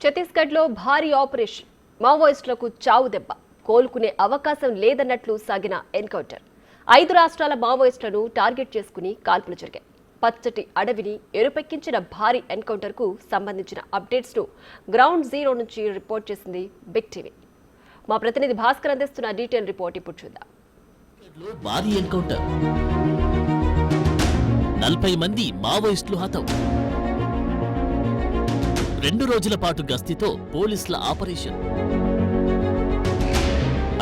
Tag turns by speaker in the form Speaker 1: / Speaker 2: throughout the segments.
Speaker 1: ఛత్తీస్గఢ్లో భారీ ఆపరేషన్, మావోయిస్టులకు చావు దెబ్బ, కోలుకునే అవకాశం లేదన్నట్లు సాగిన ఎన్కౌంటర్. 5 రాష్ట్రాల మావోయిస్టులను టార్గెట్ చేసుకుని కాల్పులు జరిగాయి. పచ్చటి అడవిని ఎరుపెక్కించిన భారీ ఎన్కౌంటర్కు సంబంధించిన అప్డేట్స్ ను గ్రౌండ్ జీరో నుంచి రిపోర్ట్ చేసింది బిగ్ టీవీ. మా ప్రతినిధి భాస్కర్ అందిస్తున్న డీటెయిల్ రిపోర్ట్ ఇప్పుడు చూద్దాం.
Speaker 2: భారీ ఎన్కౌంటర్, 40 మంది మావోయిస్టులు హతం. 2 రోజుల పాటు గస్తీతో పోలీసుల ఆపరేషన్.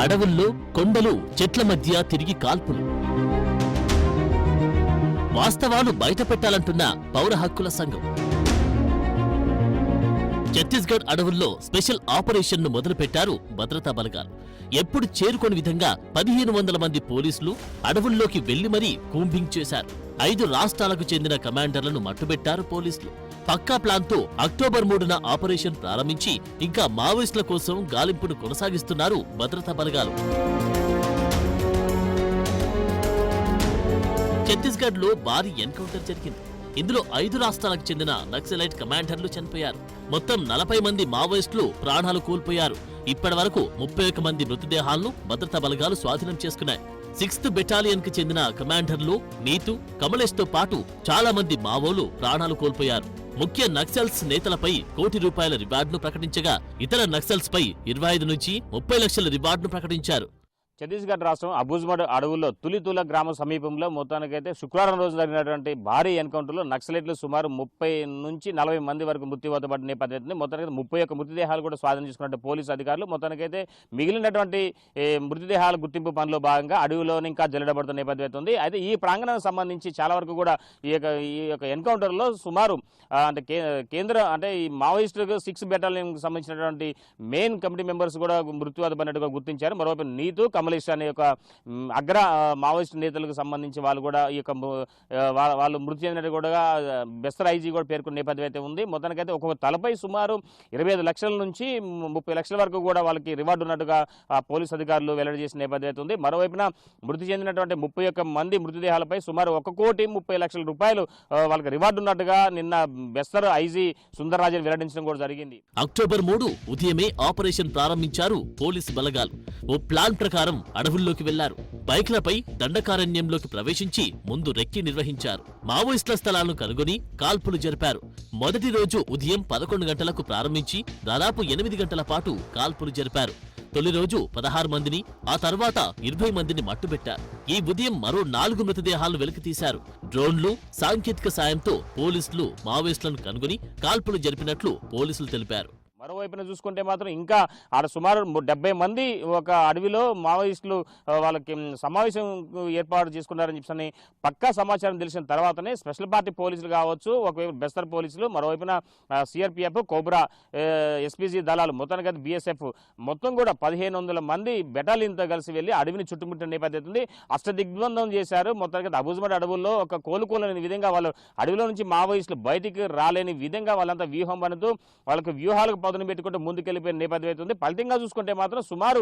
Speaker 2: అడవుల్లో, కొండలు, చెట్ల మధ్య తిరిగి కాల్పులు. వాస్తవాలు బయటపెట్టాలంటున్న పౌర హక్కుల సంఘం. ఛత్తీస్గఢ్ అడవుల్లో స్పెషల్ ఆపరేషన్ ను మొదలుపెట్టారు భద్రతా బలగాలు. ఎప్పుడు చేరుకోని విధంగా 1500 మంది పోలీసులు అడవుల్లోకి వెళ్లి మరీ కూంబింగ్ చేశారు. 5 రాష్ట్రాలకు చెందిన కమాండర్లను మట్టుబెట్టారు పోలీసులు. పక్కా ప్లాన్తో అక్టోబర్ 3న ఆపరేషన్ ప్రారంభించి ఇంకా మావోయిస్టుల కోసం గాలింపును కొనసాగిస్తున్నారు భద్రతా బలగాలు. ఛత్తీస్గఢ్ లో భారీ ఎన్కౌంటర్ జరిగింది. ఇందులో 5 రాష్ట్రాలకు చెందిన నక్సలైట్ కమాండర్లు చనిపోయారు. మొత్తం 40 మంది మావోయిస్టులు ప్రాణాలు కోల్పోయారు. ఇప్పటి వరకు 31 మంది మృతదేహాలను భద్రతా బలగాలు స్వాధీనం చేసుకున్నాయి. 6th బెటాలియన్ కి చెందిన కమాండర్లు నీతు, కమలేష్ తో పాటు చాలా మంది మావోలు ప్రాణాలు కోల్పోయారు. ముఖ్య నక్సల్స్ నేతలపై ₹1 కోటి రివార్డును ప్రకటించగా ఇతర నక్సల్స్ పై 25 నుంచి 30 లక్షల రివార్డును ప్రకటించారు.
Speaker 3: ఛత్తీస్గఢ్ రాష్ట్రం అబుజ్మడ్ అడవుల్లో తులితుల గ్రామ సమీపంలో మొత్తానికైతే శుక్రవారం రోజు జరిగినటువంటి భారీ ఎన్కౌంటర్లో నక్సలైట్లు సుమారు 30 నుంచి 40 మంది వరకు మృత్యువాత పడిన నేపథ్యంలో మొత్తానికి 31 మృతదేహాలు కూడా స్వాధీనం చేసుకున్నట్టు పోలీసు అధికారులు. మొత్తానికైతే మిగిలినటువంటి మృతదేహాల గుర్తింపు పనిలో భాగంగా అడవిలోని ఇంకా జల్లెడబడుతున్న నేపథ్యం ఉంది. అయితే ఈ ప్రాంగణానికి సంబంధించి చాలా వరకు కూడా ఈ యొక్క ఎన్కౌంటర్లో సుమారు కేంద్ర ఈ మావోయిస్టు 6 బెటాలియన్కి సంబంధించినటువంటి మెయిన్ కమిటీ మెంబర్స్ కూడా మృత్యువాత పడినట్టుగా గుర్తించారు. మరోవైపు నీతు, కమలేష్ అనే యొక్క అగ్ర మావోయిస్టు నేతలకు సంబంధించి వాళ్ళు కూడా ఈ యొక్క వాళ్ళు మృతి చెందినట్టు కూడా బెస్తర్ ఐజీ కూడా పేర్కొన్న నేపథ్యం అయితే ఉంది. మొత్తానికైతే ఒక్కొక్క తలపై సుమారు 25 లక్షల నుంచి 30 లక్షల వరకు కూడా వాళ్ళకి రివార్డు ఉన్నట్టుగా పోలీసు అధికారులు వెల్లడి చేసిన నేపథ్యం అయితే ఉంది. మరోవైపున మృతి చెందినటువంటి 31 మంది మృతదేహాలపై సుమారు ₹1,30,00,000 వాళ్ళకి రివార్డు ఉన్నట్టుగా నిన్న బెస్తర్ ఐజీ సుందర్రాజన్ వెల్లడించడం కూడా జరిగింది.
Speaker 2: అక్టోబర్ 3 ఉదయమే ఆపరేషన్ ప్రారంభించారు పోలీసు బలగాలు. ఓ ప్లాన్ ప్రకారం అడవుల్లోకి వెళ్లారు. బైక్లపై దండకారణ్యంలోకి ప్రవేశించి ముందు రెక్కి నిర్వహించారు. మావోయిస్టుల స్థలాలను కనుగొని కాల్పులు జరిపారు. మొదటి రోజు ఉదయం 11 గంటలకు ప్రారంభించి దాదాపు 8 గంటల పాటు కాల్పులు జరిపారు. తొలి రోజు 16 మందిని, ఆ తర్వాత 20 మందిని మట్టుబెట్టారు. ఈ ఉదయం మరో 4 మృతదేహాలను వెలికితీశారు. డ్రోన్లు, సాంకేతిక సాయంతో పోలీసులు మావోయిస్టులను కనుగొని కాల్పులు జరిపినట్లు పోలీసులు తెలిపారు.
Speaker 3: మరోవైపున చూసుకుంటే మాత్రం ఇంకా ఆడ సుమారు 70 మంది ఒక అడవిలో మావోయిస్టులు వాళ్ళకి సమావేశం ఏర్పాటు చేసుకున్నారని చెప్పని పక్కా సమాచారం తెలిసిన తర్వాతనే స్పెషల్ పార్టీ పోలీసులు కావచ్చు, ఒకవైపు బెస్తర్ పోలీసులు, మరోవైపున సిఆర్పిఎఫ్, కోబ్రా, ఎస్పీజీ దళాలు, మొత్తానికి బిఎస్ఎఫ్ మొత్తం కూడా 1500 మంది బెటాలియన్తో కలిసి వెళ్లి అడవిని చుట్టుముట్టిన నేపథ్యం ఉంది. అష్టదిగ్బంధం చేశారు. మొత్తానికి అబుజ్మడ్ అడవుల్లో ఒక కోలుకోలేని విధంగా వాళ్ళు అడవిలో నుంచి మావోయిస్టులు బయటికి రాలేని విధంగా వాళ్ళంతా వ్యూహం పడుతూ వాళ్ళకి వ్యూహాలకు పదును పెట్టుకుంటూ ముందుకెళ్లిపోయిన నేపథ్యం అవుతుంది. ఫలితంగా చూసుకుంటే మాత్రం సుమారు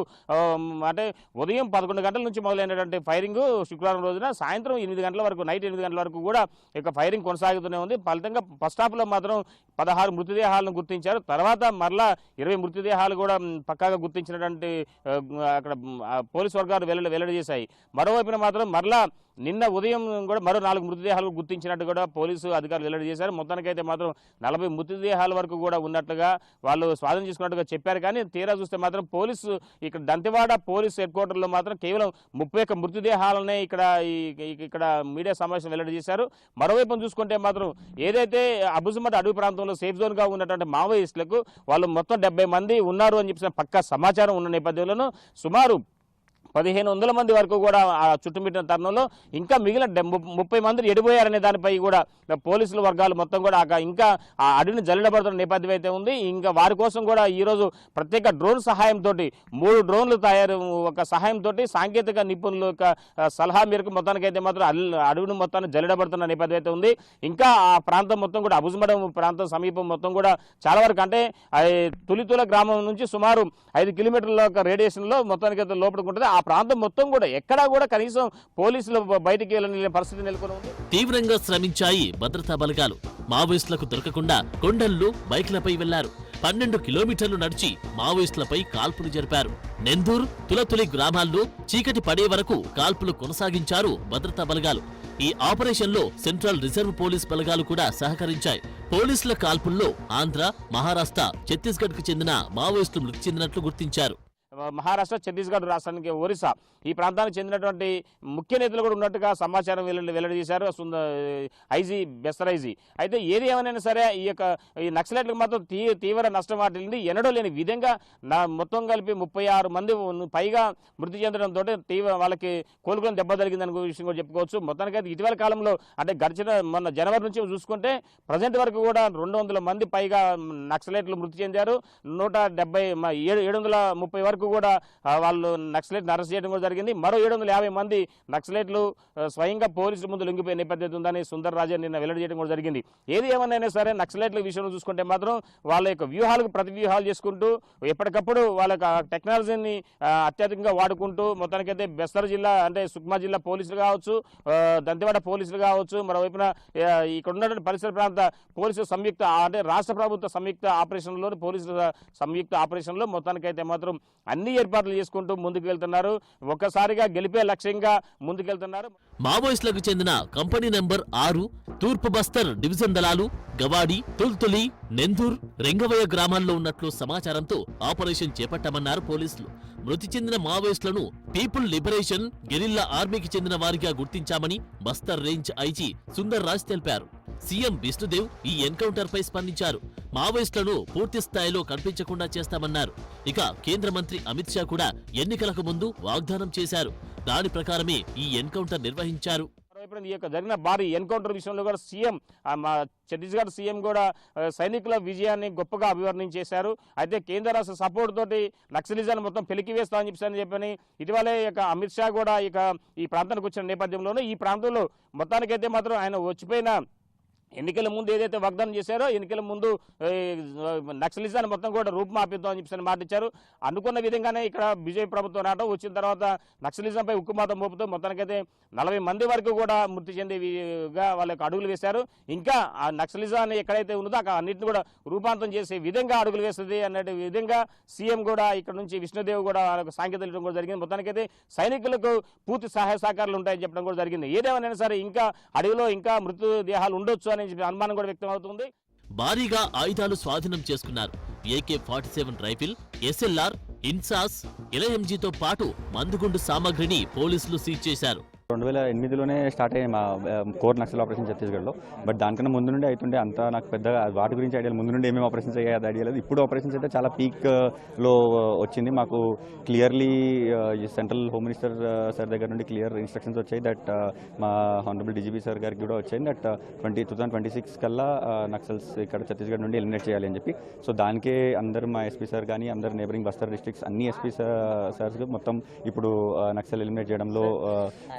Speaker 3: ఉదయం 11 గంటల నుంచి మొదలైనటువంటి ఫైరింగ్ శుక్రవారం రోజున సాయంత్రం 8 గంటల వరకు, నైట్ 8 గంటల వరకు కూడా ఇక ఫైరింగ్ కొనసాగుతూనే ఉంది. ఫలితంగా ఫస్ట్ హాఫ్ లో మాత్రం 16 మృతదేహాలను గుర్తించారు. తర్వాత మరలా 20 మృతదేహాలు కూడా పక్కాగా గుర్తించినటువంటి అక్కడ పోలీసు వర్గాలు వెల్లడి చేశాయి. మరోవైపున మాత్రం మరలా నిన్న ఉదయం కూడా మరో 4 మృతదేహాలు గుర్తించినట్టు కూడా పోలీసు అధికారులు వెల్లడి చేశారు. మొత్తానికైతే మాత్రం 40 మృతదేహాల వరకు కూడా ఉన్నట్టుగా వాళ్ళు స్వాధీనం చేసుకున్నట్టుగా చెప్పారు. కానీ తీరా చూస్తే మాత్రం పోలీసు ఇక్కడ దంతెవాడ పోలీసు హెడ్ క్వార్టర్లో మాత్రం కేవలం 31 మృతదేహాలనే ఇక్కడ మీడియా సమావేశం వెల్లడి చేశారు. మరోవైపు చూసుకుంటే మాత్రం ఏదైతే అబుజ్మడ్ అడవి ప్రాంతంలో సేఫ్ జోన్ గా ఉన్నటువంటి మావోయిస్టులకు వాళ్ళు మొత్తం 70 మంది ఉన్నారు అని చెప్పిన పక్కా సమాచారం ఉన్న నేపథ్యంలోనూ సుమారు 1500 మంది వరకు కూడా ఆ చుట్టుముట్టిన తరుణంలో ఇంకా మిగిలిన 30 మందిని ఎడిపోయారనే దానిపై కూడా పోలీసుల వర్గాలు మొత్తం కూడా ఇంకా ఆ అడవిని జల్లెడబడుతున్న నేపథ్యం అయితే ఉంది. ఇంకా వారి కోసం కూడా ఈరోజు ప్రత్యేక డ్రోన్ సహాయంతో 3 డ్రోన్లు ఒక సహాయంతో సాంకేతిక నిపుణుల యొక్క సలహా మేరకు మొత్తానికైతే మాత్రం అడవిని మొత్తాన్ని జల్లెడబడుతున్న నేపథ్యం అయితే ఉంది. ఇంకా ఆ ప్రాంతం మొత్తం కూడా అబుజ్మడ్ ప్రాంతం సమీపం మొత్తం కూడా చాలా వరకు అంటే తులితుల గ్రామం నుంచి సుమారు 5 కిలోమీటర్ల రేడియేషన్ లో మొత్తానికైతే లోపలికి ఉంటుంది. ఆ ప్రాంతం మొత్తం కూడా ఎక్కడా కూడా కనీసం పోలీసులు బయటికి వెళ్ళని పరిస్థితి నెలకొని ఉంది.
Speaker 2: తీవ్రంగా శ్రమించాయి భద్రతా బలగాలు. మావోయిస్టులకు దొరకకుండా కొండల్లో బైక్లపై వెళ్లారు. 12 కిలోమీటర్లు నడిచి మావోయిస్టులపై కాల్పులు జరిపారు. నెందూర్, తులతులి గ్రామాల్లో చీకటి పడే వరకు కాల్పులు కొనసాగించారు భద్రతా బలగాలు. ఈ ఆపరేషన్లో సెంట్రల్ రిజర్వ్ పోలీస్ బలగాలు కూడా సహకరించాయి. పోలీసుల కాల్పుల్లో ఆంధ్ర, మహారాష్ట్ర, ఛత్తీస్గఢ్కు చెందిన మావోయిస్టులు మృతి చెందినట్లు గుర్తించారు.
Speaker 3: మహారాష్ట్ర, ఛత్తీస్గఢ్ రాష్ట్రానికి ఒరిస్సా ఈ ప్రాంతానికి చెందినటువంటి ముఖ్య నేతలు కూడా ఉన్నట్టుగా సమాచారం వెల్లడి చేశారు ఐజీ బెస్తర్ ఐజీ. అయితే ఏది ఏమైనా సరే ఈ నక్సలైట్లకు మాత్రం తీవ్ర నష్టం వాటిల్లింది. ఎన్నడూ లేని విధంగా మొత్తం కలిపి 36 మంది పైగా మృతి చెందడంతో వాళ్ళకి కోలుకొని దెబ్బ తగిలిందనే విషయం కూడా చెప్పుకోవచ్చు. మొత్తానికైతే ఇటీవల కాలంలో అంటే గడిచిన మొన్న జనవరి నుంచి చూసుకుంటే ప్రజెంట్ వరకు కూడా 200 మంది పైగా నక్సలైట్లు మృతి చెందారు. 730 వరకు కూడా వాళ్ళు నక్సలైట్ అరెస్ట్ చేయడం కూడా జరిగింది. మరో 750 మంది నక్సలైట్లు స్వయంగా పోలీసుల ముందు లొంగిపోయే నేపథ్యం ఉందని సుందర్ రాజన్ నిన్న వెల్లడి చేయడం కూడా జరిగింది. ఏది ఏమన్నా సరే నక్సలైట్ల విషయంలో చూసుకుంటే మాత్రం వాళ్ళ యొక్క వ్యూహాలకు ప్రతి వ్యూహాలు చేసుకుంటూ ఎప్పటికప్పుడు వాళ్ళ టెక్నాలజీని అత్యధికంగా వాడుకుంటూ మొత్తానికైతే బెస్తర్ జిల్లా అంటే సుక్మా జిల్లా పోలీసులు కావచ్చు, దంతెవాడ పోలీసులు కావచ్చు, మరోవైపున ఇక్కడ ఉన్నటువంటి పరిసర ప్రాంత పోలీసుల సంయుక్త అంటే రాష్ట్ర ప్రభుత్వ సంయుక్త ఆపరేషన్లో పోలీసుల సంయుక్త ఆపరేషన్లో మొత్తానికైతే మాత్రం అన్ని ఏర్పాట్లు చేసుకుంటూ ముందుకు వెళ్తున్నారు. ఒక్కసారిగా గెలిపే లక్ష్యంగా ముందుకెళ్తున్నారు.
Speaker 2: మావోయిస్టులకు చెందిన కంపెనీ నెంబర్ 6 తూర్పు బస్తర్ డివిజన్ దళాలు గవాడి, తుల్తులి, నెందూర్, రెంగవయ్య గ్రామాల్లో ఉన్నట్లు సమాచారంతో ఆపరేషన్ చేపట్టామన్నారు పోలీసులు. మృతి చెందిన మావోయిస్టులను పీపుల్ లిబరేషన్ గెరిల్లా ఆర్మీకి చెందిన వారిగా గుర్తించామని బస్తర్ రేంజ్ ఐజీ సుందర్ రాజ్ తెలిపారు. సీఎం విష్ణుదేవ్ ఈ ఎన్కౌంటర్ పై స్పందించారు. మావోయిస్టులను పూర్తి స్థాయిలో కనిపించకుండా చేస్తామన్నారు. ఇక కేంద్ర మంత్రి అమిత్ షా కూడా ఎన్నికలకు ముందు వాగ్దానం చేశారు. దాని ప్రకారమే ఈ ఎన్కౌంటర్ నిర్వహించారు.
Speaker 3: ఈ యొక్క జరిగిన భారీ ఎన్కౌంటర్ విషయంలో కూడా సీఎం ఛత్తీస్గఢ్ సీఎం కూడా సైనికుల విజయాన్ని గొప్పగా అభివర్ణించేశారు. అయితే కేంద్ర రాష్ట్ర సపోర్ట్ తోటి నక్సలిజాన్ని మొత్తం పెలికి వేస్తామని చెప్పని ఇటీవలే అమిత్ షా కూడా ఈ ప్రాంతానికి వచ్చిన నేపథ్యంలోనూ ఈ ప్రాంతంలో మొత్తానికైతే మాత్రం ఆయన వచ్చిపోయిన ఎన్నికల ముందు ఏదైతే వాగ్దానం చేశారో ఎన్నికల ముందు నక్సలిజాన్ని మొత్తం కూడా రూపుమాపిద్దామని చెప్పి మాట ఇచ్చారు. అనుకున్న విధంగానే ఇక్కడ బీజేపీ ప్రభుత్వం రావడం వచ్చిన తర్వాత నక్సలిజంపై ఉక్కుమాతం మోపుతూ మొత్తానికైతే 40 మంది వరకు కూడా మృతి చెందేవిగా వాళ్ళకి అడుగులు వేశారు. ఇంకా ఆ నక్సలిజాన్ని ఎక్కడైతే ఉన్నదో అక్కడ అన్నింటిని కూడా రూపాంతరం చేసే విధంగా అడుగులు వేస్తుంది అన్నట్టు విధంగా సీఎం కూడా ఇక్కడ నుంచి విష్ణుదేవ్ కూడా వాళ్ళకు సాంకేతిక ఇవ్వడం కూడా జరిగింది. మొత్తానికైతే సైనికులకు పూర్తి సహాయ సహకారాలు ఉంటాయని చెప్పడం కూడా జరిగింది. ఏదేమైనా సరే ఇంకా అడవిలో ఇంకా మృతదేహాలు ఉండొచ్చు అనుమానం కూడా వ్యక్తం అవుతుంది.
Speaker 2: భారీగా ఆయుధాలు స్వాధీనం చేసుకున్నారు. AK-47 రైఫిల్, SLR, ఇన్సాస్, LMGతో పాటు మందుగుండు సామాగ్రిని పోలీసులు సీజ్ చేశారు.
Speaker 4: 2008లోనే స్టార్ట్ అయ్యాయి మా కోర్ నక్సల్ ఆపరేషన్ ఛత్తీస్గఢ్లో. బట్ దానికన్నా ముందు నుండి అవుతుండే అంతా నాకు పెద్దగా వాటి గురించి ఐడియా ముందు నుండి ఏమేమి ఆపరేషన్స్ అయ్యాయి అది ఐడియా లేదు. ఇప్పుడు ఆపరేషన్స్ అయితే చాలా పీక్లో వచ్చింది. మాకు clearly central home minister sir దగ్గర నుండి క్లియర్ ఇన్స్ట్రక్షన్స్ వచ్చాయి. దట్ మా హానరబుల్ డీజీపీ సార్ గారికి కూడా వచ్చాయి. దట్ 2026 కల్లా నక్సల్స్ ఇక్కడ ఛత్తీస్గఢ్ నుండి ఎలిమినేట్ చేయాలి అని చెప్పి. సో దానికే అందరు మా ఎస్పీ సార్ కానీ అందరు నేబరింగ్ బస్తర్ డిస్ట్రిక్ట్స్ అన్ని ఎస్పీ సార్స్ మొత్తం ఇప్పుడు నక్సల్ ఎలిమినేట్ చేయడంలో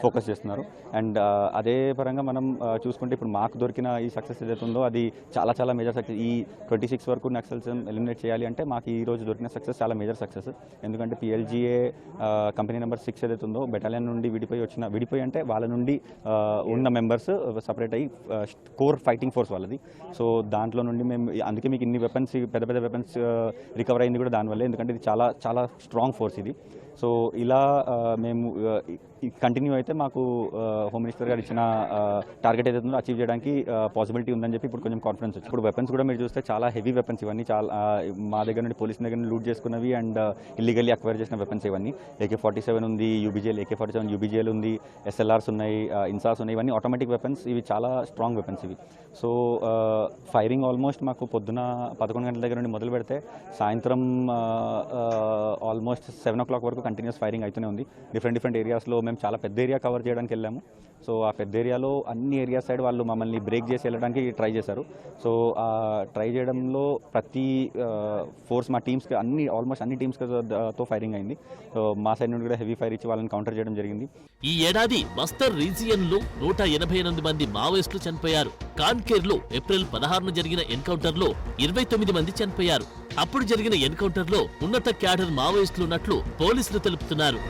Speaker 4: ఫోకస్ చేస్తున్నారు. అండ్ అదే పరంగా మనం చూసుకుంటే ఇప్పుడు మాకు దొరికిన ఈ సక్సెస్ ఏదైతే ఉందో అది చాలా చాలా మేజర్ సక్సెస్. ఈ 26 వరకు నక్సల్స్ ఎలిమినేట్ చేయాలి అంటే మాకు ఈ రోజు దొరికిన సక్సెస్ చాలా మేజర్ సక్సెస్. ఎందుకంటే PLGA కంపెనీ నెంబర్ 6 ఏదైతే ఉందో బెటాలియన్ నుండి విడిపోయి అంటే వాళ్ళ నుండి ఉన్న మెంబర్స్ సపరేట్ అయ్యి కోర్ ఫైటింగ్ ఫోర్స్ వాళ్ళది. సో దాంట్లో నుండి మేము అందుకే మీకు ఇన్ని వెపన్స్ పెద్ద పెద్ద వెపన్స్ రికవర్ అయింది కూడా దానివల్లే. ఎందుకంటే ఇది చాలా చాలా స్ట్రాంగ్ ఫోర్స్ ఇది. సో ఇలా మేము కంటిన్యూ అయితే మాకు హోమ్ మినిస్టర్ గారు ఇచ్చిన టార్గెట్ ఏదైతే ఉందో అచీవ్ చేయడానికి పాసిబిలిటీ ఉందని చెప్పి ఇప్పుడు కొంచెం కాన్ఫిడెన్స్ వచ్చింది. ఇప్పుడు వెపన్స్ కూడా మీరు చూస్తే చాలా హెవీ వెపన్స్ ఇవన్నీ చాలా మా దగ్గర నుండి పోలీస్ దగ్గర నుండి లూట్ చేసుకున్నవి అండ్ ఇల్లీగల్లీ అక్వైర్ చేసిన వెపన్స్ ఇవన్నీ. AK-47 ఉంది, AK-47 UBGL ఉంది, SLRs ఉన్నాయి, ఇన్సాస్ ఉన్నాయి. ఇవన్నీ ఆటోమేటిక్ వెపన్స్. ఇవి చాలా స్ట్రాంగ్ వెపన్స్ ఇవి. సో ఫైరింగ్ ఆల్మోస్ట్ మాకు పొద్దున 11 గంటల దగ్గర నుండి మొదలు పెడితే సాయంత్రం ఆల్మోస్ట్ 7 o'clock వరకు కంటిన్యూస్ ఫైరింగ్ అవుతూనే ఉంది. డిఫరెంట్ ఏరియాస్లో మేము చాలా పెద్ద ఏరియా కవర్ చేయడానికి వెళ్ళాము. సో ఆ పెద్ద ఏరియాలో అన్ని ఏరియా సైడ్ వాళ్ళు మమ్మల్ని బ్రేక్ చేసి వెళ్ళడానికి ట్రై చేశారు. సో ఆ ట్రై చేయడంలో ప్రతి ఫోర్స్ మా టీమ్స్కి ఆల్మోస్ట్ అన్ని టీమ్స్తో ఫైరింగ్ అయింది. సో మా సైడ్ నుండి కూడా హెవీ ఫైర్ ఇచ్చి వాళ్ళని కౌంటర్ చేయడం జరిగింది.
Speaker 2: ఈ ఏడాది బస్తర్ రీజియన్లో 188 మంది మావోయిస్టులు చనిపోయారు. కాన్కేర్లో ఏప్రిల్ 16న జరిగిన ఎన్కౌంటర్లో 29 మంది చనిపోయారు. అప్పుడు జరిగిన ఎన్కౌంటర్లో ఉన్నత క్యాడర్ మావోయిస్టులున్నట్లు పోలీసులు తెలుపుతున్నారు.